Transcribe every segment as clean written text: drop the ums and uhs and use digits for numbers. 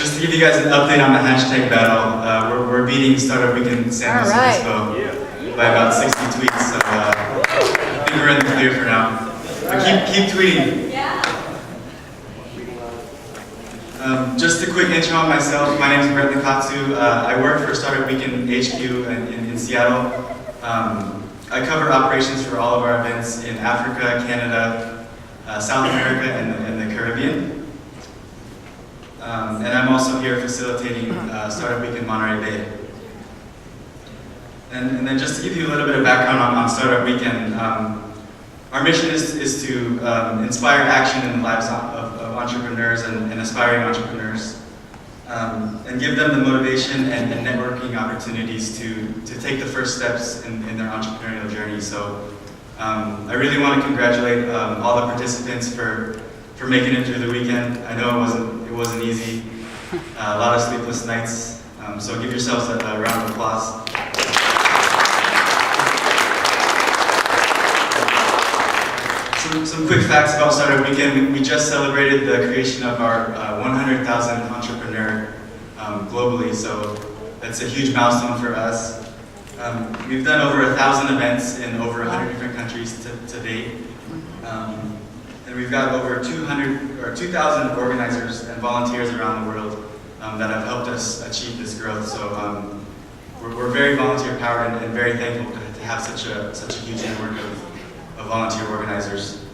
Just to give you guys an update on the hashtag battle, we're beating Startup Weekend San Luis Obispo by about 60 tweets, so I think we're in the clear for now. But keep tweeting. Just a quick intro on myself. My name is Brett Nakatsu. I work for Startup Weekend HQ in Seattle. I cover operations for all of our events in Africa, Canada, South America, and the Caribbean. And I'm also here facilitating Startup Week in Monterey Bay. And then just to give you a little bit of background on Startup Weekend, our mission is to inspire action in the lives of entrepreneurs and aspiring entrepreneurs, and give them the motivation and networking opportunities to take the first steps in their entrepreneurial journey. So I really want to congratulate all the participants for making it through the weekend. I know it wasn't easy, a lot of sleepless nights, so give yourselves a round of applause. Some quick facts about Startup Weekend. We just celebrated the creation of our 100,000th entrepreneur globally, so that's a huge milestone for us. We've done over 1,000 events in over 100 different countries to date. And we've got over 2,000 organizers and volunteers around the world that have helped us achieve this growth. So we're very volunteer powered and very thankful to have such a huge network of volunteer organizers.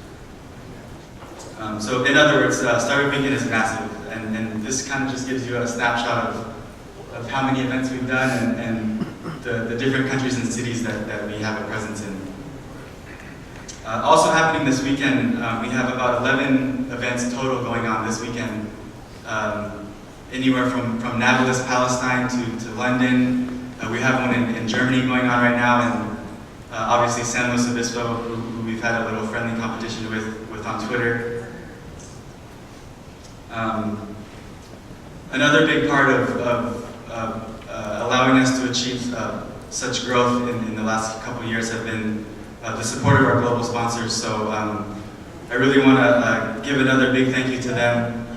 So in other words, Startup Weekend is massive, and this kind of just gives you a snapshot of how many events we've done and the different countries and cities that we have a presence in. Also happening this weekend, we have about 11 events total going on this weekend. Anywhere from Nablus, Palestine to London. We have one in Germany going on right now, and obviously San Luis Obispo, who we've had a little friendly competition with on Twitter. Another big part of allowing us to achieve such growth in the last couple of years have been the support of our global sponsors. So I really want to give another big thank you to them.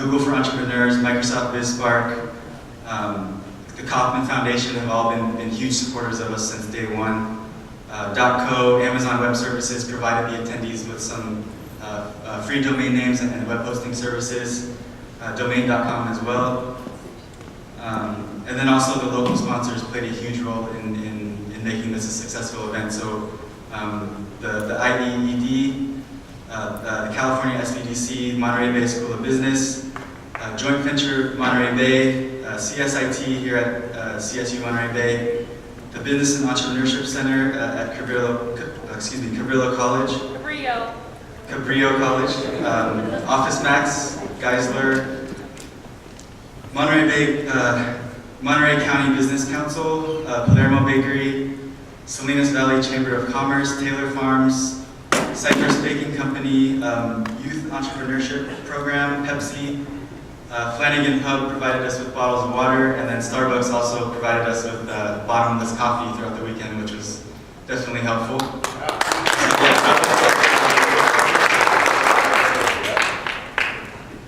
Google for Entrepreneurs, Microsoft BizSpark, the Kauffman Foundation have all been huge supporters of us since day one. .co, Amazon Web Services provided the attendees with some free domain names and web hosting services, domain.com as well. And then also the local sponsors played a huge role in making this a successful event. So the Iied, the California SBDC, Monterey Bay School of Business, Joint Venture Monterey Bay, CSIT here at CSU Monterey Bay, the Business and Entrepreneurship Center at Cabrillo College. Cabrillo College, Office Max, Geisler, Monterey County Business Council, Palermo Bakery, Salinas Valley Chamber of Commerce, Taylor Farms, Cypress Baking Company, Youth Entrepreneurship Program, Pepsi, Flanagan Pub provided us with bottles of water, and then Starbucks also provided us with bottomless coffee throughout the weekend, which was definitely helpful.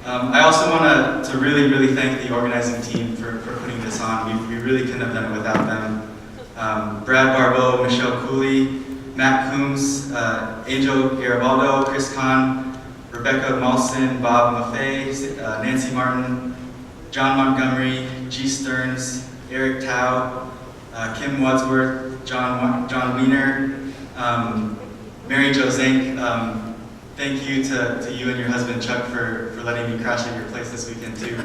I also want to really thank the organizing team for putting this on. We really couldn't have done it without them. Brad Barbeau, Michelle Cooley, Matt Coombs, Angel Garibaldo, Chris Kahn, Rebecca Malson, Bob Maffei, Nancy Martin, John Montgomery, G. Stearns, Eric Tao, Kim Wadsworth, John Wiener, Mary Jo Zank. Thank you to you and your husband Chuck for letting me crash at your place this weekend too.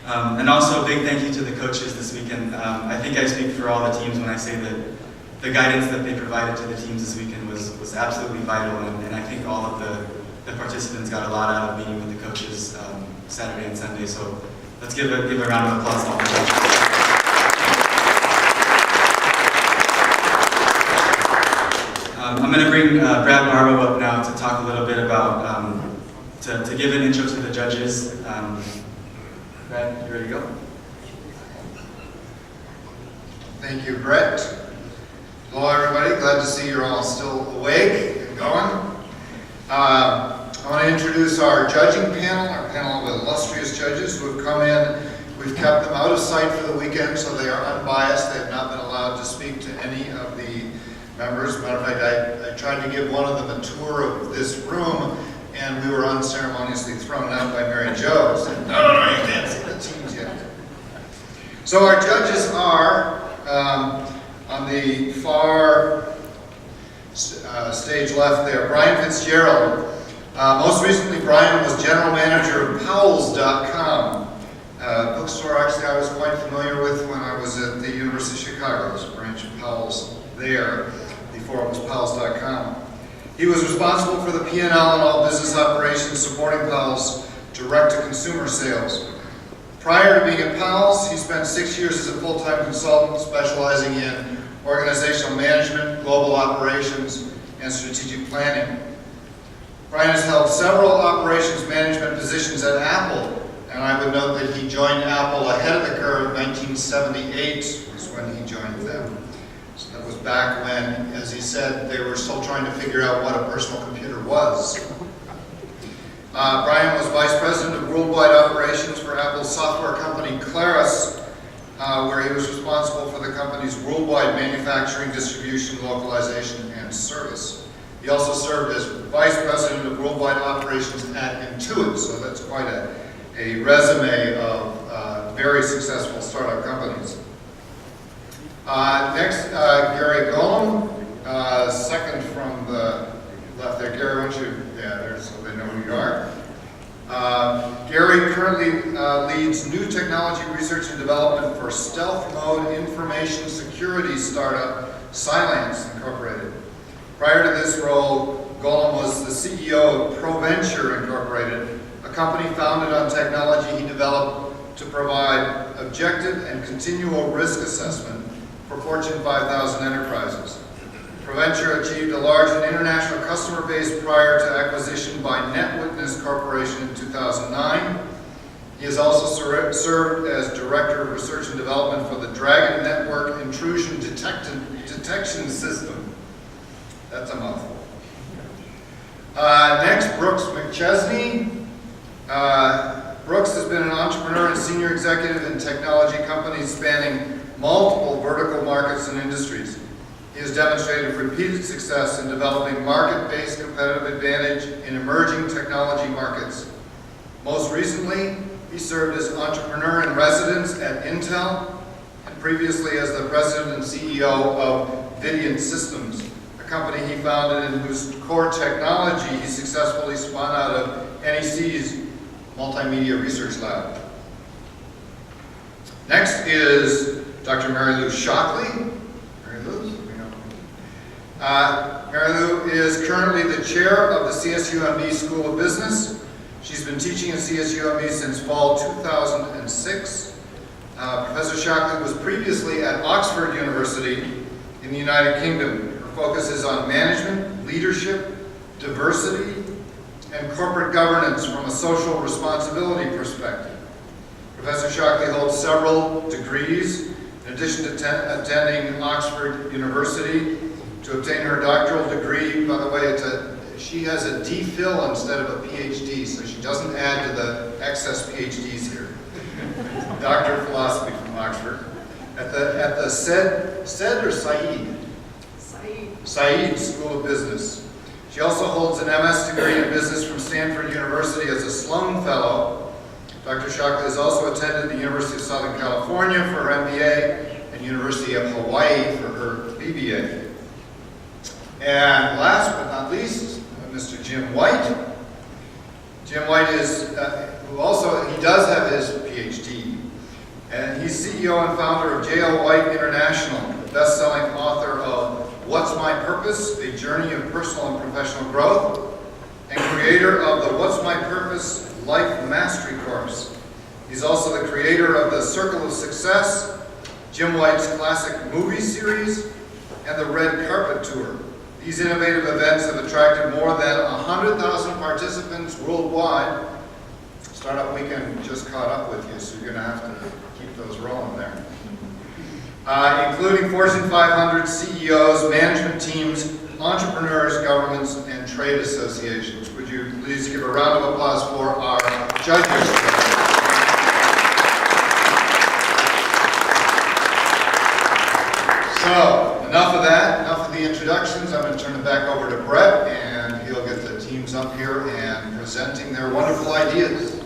And also a big thank you to the coaches this weekend. I think I speak for all the teams when I say that the guidance that they provided to the teams this weekend was absolutely vital, and I think all of the participants got a lot out of meeting with the coaches Saturday and Sunday. So let's give a round of applause to all the coaches. I'm going to bring Brad Barbeau up now to talk a little bit about, to give an intro to the judges. Brad, you ready to go? Thank you, Brett. Hello, everybody. Glad to see you're all still awake and going. I I want to introduce our judging panel, our panel of illustrious judges who have come in. We've kept them out of sight for the weekend, so they are unbiased. They have not been allowed to speak to any of the members. As a matter of fact, I tried to give one of them a tour of this room, and we were unceremoniously thrown out by Mary Jo. Said, no, you can't see the teams yet. So our judges are, on the far stage left there, Brian Fitzgerald. Most recently, Brian was general manager of Powell's.com. Bookstore actually I was quite familiar with when I was at the University of Chicago. There's a branch of Powell's there before it was Powell's.com. He was responsible for the P&L and all business operations supporting Powell's direct-to-consumer sales. Prior to being at Powell's, he spent 6 years as a full-time consultant specializing in organizational management, global operations, and strategic planning. Brian has held several operations management positions at Apple, and I would note that he joined Apple ahead of the curve. 1978 was when he joined them. So that was back when, as he said, they were still trying to figure out what a personal computer was. Brian was vice president of worldwide operations for Apple's software company Claris, where he was responsible for the company's worldwide manufacturing, distribution, localization, and service. He also served as vice president of worldwide operations at Intuit, so that's quite a resume of very successful startup companies. Next, Gary Golem, second from the left there. Gary, why don't you, there so they know who you are. Gary currently leads new technology research and development for stealth mode information security startup Cylance Incorporated. Prior to this role, Golem was the CEO of ProVenture Incorporated, a company founded on technology he developed to provide objective and continual risk assessment for Fortune 5000 enterprises. ProVenture achieved a large and international customer base prior to acquisition by NetWitness Corporation in 2009. He has also served as Director of Research and Development for the Dragon Network Intrusion Detection System. That's a mouthful. Next, Brooks McChesney. Brooks has been an entrepreneur and senior executive in technology companies spanning multiple vertical markets and industries. He has demonstrated repeated success in developing market-based competitive advantage in emerging technology markets. Most recently, he served as entrepreneur in residence at Intel, and previously as the president and CEO of Vidian Systems, a company he founded and whose core technology he successfully spun out of NEC's Multimedia Research Lab. Next is Dr. Mary Lou Shockley. Mary Lou is currently the chair of the CSUMB School of Business. She's been teaching at CSUMB since fall 2006. Professor Shockley was previously at Oxford University in the United Kingdom. Her focus is on management, leadership, diversity, and corporate governance from a social responsibility perspective. Professor Shockley holds several degrees in addition to attending Oxford University. To obtain her doctoral degree, by the way, she has a DPhil instead of a PhD, so she doesn't add to the excess PhDs here. Doctor of Philosophy from Oxford. At the Said or Saeed? Saeed School of Business. She also holds an MS degree in business from Stanford University as a Sloan Fellow. Dr. Shockley has also attended the University of Southern California for her MBA and University of Hawaii for her BBA. And last but not least, Mr. Jim White. Jim White is, he does have his PhD, and he's CEO and founder of J.L. White International, the best-selling author of What's My Purpose? A Journey of Personal and Professional Growth, and creator of the What's My Purpose? Life Mastery Course. He's also the creator of the Circle of Success, Jim White's classic movie series, and the Red Carpet Tour. These innovative events have attracted more than 100,000 participants worldwide. Startup Weekend just caught up with you, so you're going to have to keep those rolling there. Including Fortune 500 CEOs, management teams, entrepreneurs, governments, and trade associations. Would you please give a round of applause for our judges today? So, enough of that, enough of the introductions. I'm going to turn it back over to Brett, and he'll get the teams up here and presenting their wonderful ideas.